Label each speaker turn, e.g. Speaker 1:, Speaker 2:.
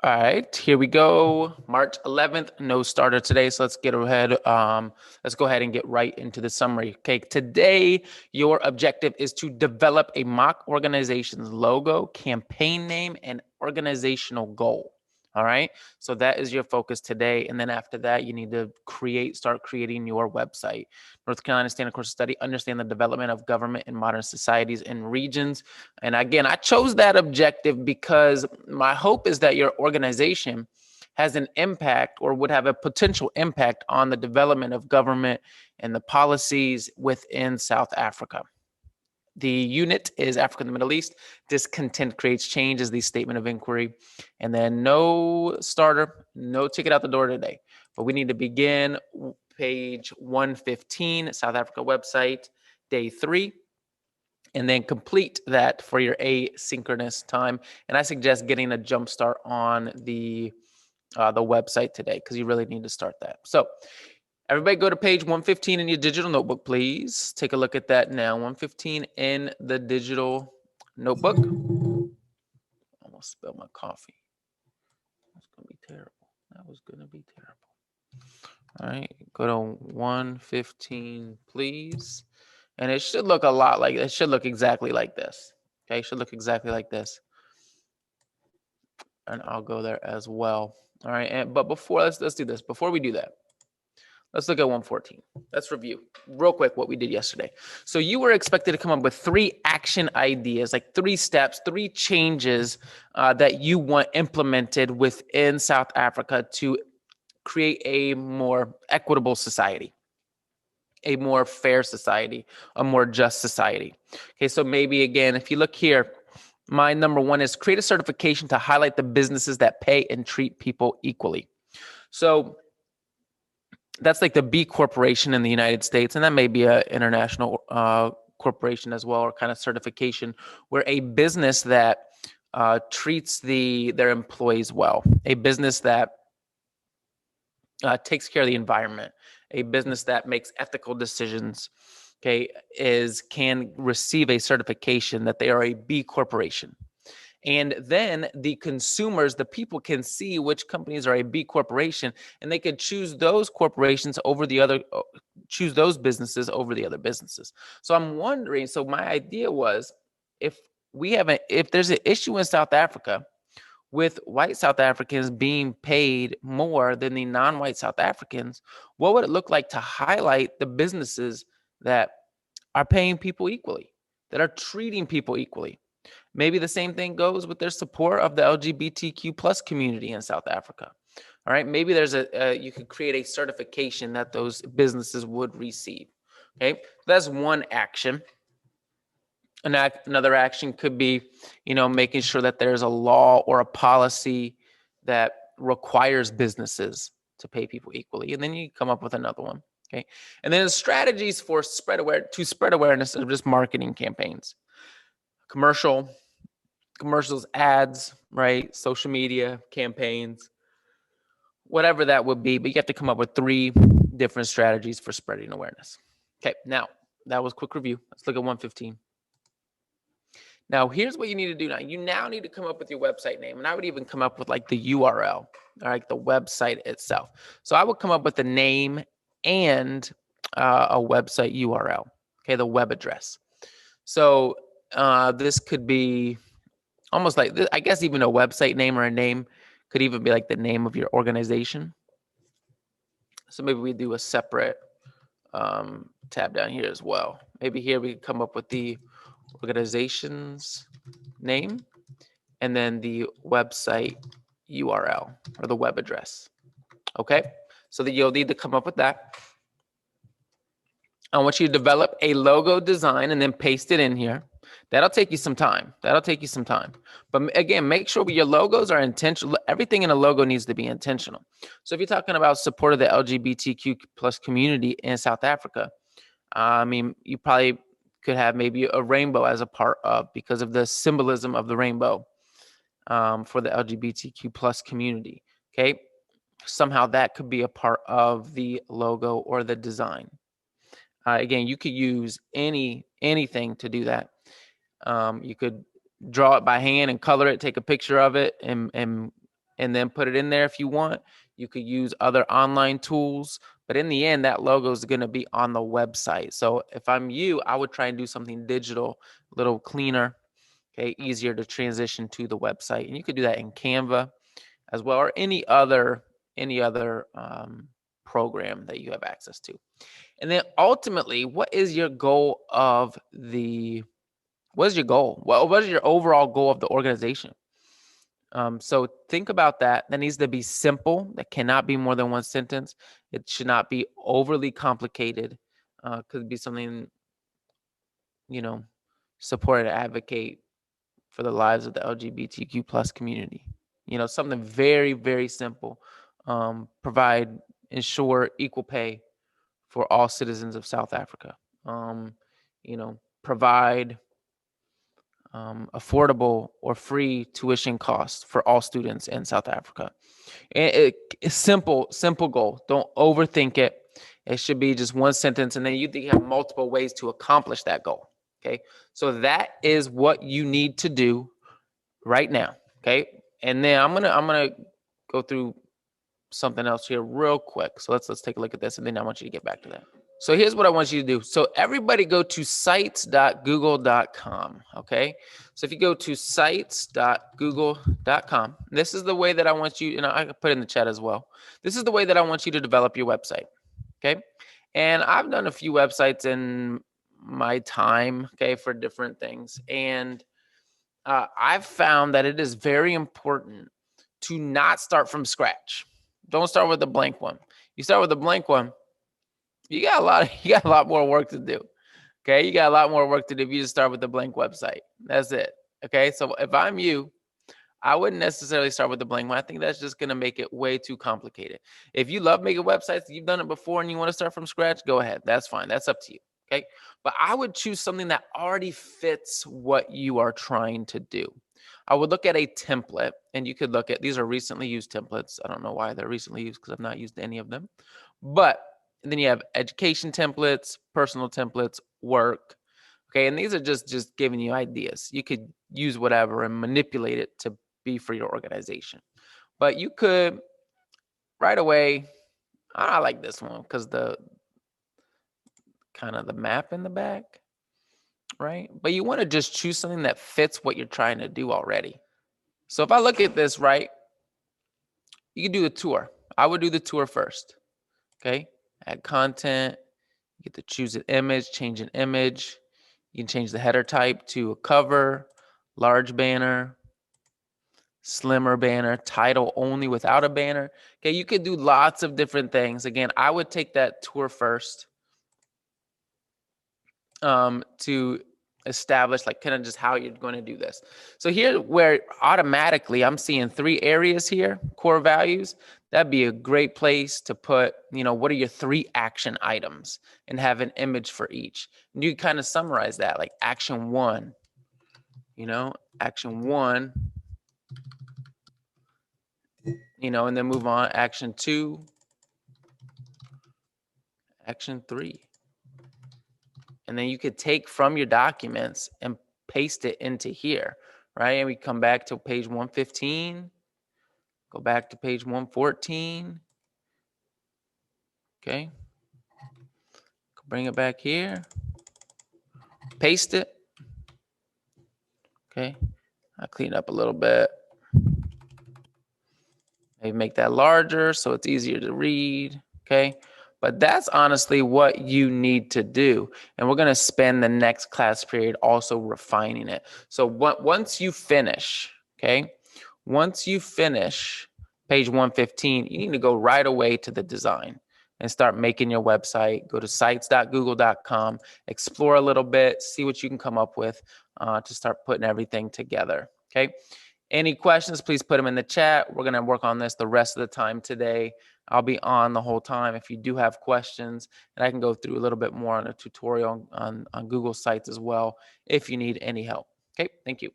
Speaker 1: All right, here we go. March 11th, no starter today. So let's get ahead. Let's go ahead and get right into the summary. Okay, today your objective is to develop a mock organization's logo, campaign name, and organizational goal. All right, so that is your focus today. And then after that, you need to start creating your website. North Carolina Standard Course of Study, understand the development of government in modern societies and regions. And again, I chose that objective because my hope is that your organization has an impact or would have a potential impact on the development of government and the policies within South Africa. The unit is Africa and the Middle East. Discontent creates change is the statement of inquiry. And then no starter, no ticket out the door today. But we need to begin page 115, South Africa website, day 3, and then complete that for your asynchronous time. And I suggest getting a jump start on the website today because you really need to start that. So everybody go to page 115 in your digital notebook, please. Take a look at that now. 115 in the digital notebook. Almost spilled my coffee. That's going to be terrible. That was going to be terrible. All right, go to 115, please. And it should look a lot like, it should look exactly like this. Okay, it should look exactly like this. And I'll go there as well. All right, but before, let's do this. Before we do that, let's look at 114. Let's review real quick what we did yesterday. So you were expected to come up with 3 action ideas, like 3 steps, 3 changes that you want implemented within South Africa to create a more equitable society, a more fair society, a more just society. Okay, so maybe again, if you look here, my number 1 is create a certification to highlight the businesses that pay and treat people equally. So that's like the B Corporation in the United States, and that may be an international corporation as well, or kind of certification, where a business that treats their employees well, a business that takes care of the environment, a business that makes ethical decisions, okay, can receive a certification that they are a B Corporation. And then the consumers, the people, can see which companies are a B Corporation, and they could choose those corporations over the other, choose those businesses over the other businesses. So I'm wondering, so my idea was, if there's an issue in South Africa with white South Africans being paid more than the non-white South Africans, what would it look like to highlight the businesses that are paying people equally, that are treating people equally? Maybe the same thing goes with their support of the LGBTQ plus community in South Africa. All right, maybe there's you could create a certification that those businesses would receive. Okay, that's one action. Another action could be, making sure that there's a law or a policy that requires businesses to pay people equally. And then you come up with another one. Okay. And then strategies for spread awareness of just marketing campaigns, commercials, ads, right? Social media campaigns, whatever that would be. But you have to come up with 3 different strategies for spreading awareness. Okay. Now that was a quick review. Let's look at 115. Now, here's what you need to do now. You now need to come up with your website name. And I would even come up with like the URL, all right, the website itself. So I would come up with the name and a website URL, okay, the web address. So this could be almost like, I guess even a website name or a name could even be like the name of your organization. So maybe we do a separate tab down here as well. Maybe here we could come up with the organization's name and then the website URL or the web address. Okay, so that you'll need to come up with that. I want you to develop a logo design and then paste it in here. That'll take you some time. But again, make sure your logos are intentional. Everything in a logo needs to be intentional. So if you're talking about support of the LGBTQ plus community in South Africa, I mean, you probably could have maybe a rainbow as a part of, because of the symbolism of the rainbow for the LGBTQ plus community. Okay, somehow that could be a part of the logo or the design. Again, you could use anything to do that. You could draw it by hand and color it, take a picture of it, and and then put it in there if you want. You could use other online tools, but in the end, that logo is going to be on the website. So if I'm you, I would try and do something digital, a little cleaner, okay, easier to transition to the website. And you could do that in Canva as well, or any other program that you have access to. And then ultimately, what is your goal of what is your goal? What is your overall goal of the organization? So think about that. That needs to be simple. That cannot be more than one sentence. It should not be overly complicated. Could be something, support and advocate for the lives of the LGBTQ plus community. Something very, very simple. Ensure equal pay for all citizens of South Africa. Provide affordable or free tuition costs for all students in South Africa. It's simple goal. Don't overthink it. It should be just one sentence, and then you have multiple ways to accomplish that goal. Okay, so that is what you need to do right now. Okay, and then I'm gonna go through something else here real quick. So let's take a look at this, and then I want you to get back to that. So here's what I want you to do. So everybody go to sites.google.com, okay? So if you go to sites.google.com, this is the way that I want you, and I can put it in the chat as well. This is the way that I want you to develop your website, okay? And I've done a few websites in my time, okay, for different things. And I've found that it is very important to not start from scratch. Don't start with a blank one. You start with a blank one, you got a lot more work to do. Okay, you got a lot more work to do if you just start with a blank website. That's it. Okay, so if I'm you, I wouldn't necessarily start with the blank one. I think that's just going to make it way too complicated. If you love making websites, you've done it before, and you want to start from scratch, go ahead. That's fine. That's up to you. Okay, but I would choose something that already fits what you are trying to do. I would look at a template, and you could look at, these are recently used templates. I don't know why they're recently used because I've not used any of them, but and then you have education templates, personal templates, work. Okay, and these are just giving you ideas. You could use whatever and manipulate it to be for your organization. But you could right away, I like this one because the kind of the map in the back, right? But you want to just choose something that fits what you're trying to do already. So if I look at this, right, you can do a tour. I would do the tour first. Okay, add content. You get to choose an image, change an image. You can change the header type to a cover, large banner, slimmer banner, title only without a banner. Okay, you could do lots of different things. Again, I would take that tour first to establish like kind of just how you're going to do this. So here where automatically I'm seeing 3 areas here, core values, that'd be a great place to put, what are your 3 action items and have an image for each. And you kind of summarize that like action 1, action 1, and then move on action 2, action 3. And then you could take from your documents and paste it into here, right? And we come back to page 115, go back to page 114. Okay. Bring it back here, paste it. Okay. I'll clean it up a little bit. Maybe make that larger so it's easier to read. Okay. But that's honestly what you need to do. And we're going to spend the next class period also refining it. So once you finish, okay, once you finish page 115, you need to go right away to the design and start making your website. Go to sites.google.com, explore a little bit, see what you can come up with to start putting everything together, okay? Any questions, please put them in the chat. We're going to work on this the rest of the time today. I'll be on the whole time if you do have questions, and I can go through a little bit more on a tutorial on Google Sites as well if you need any help. Okay, thank you.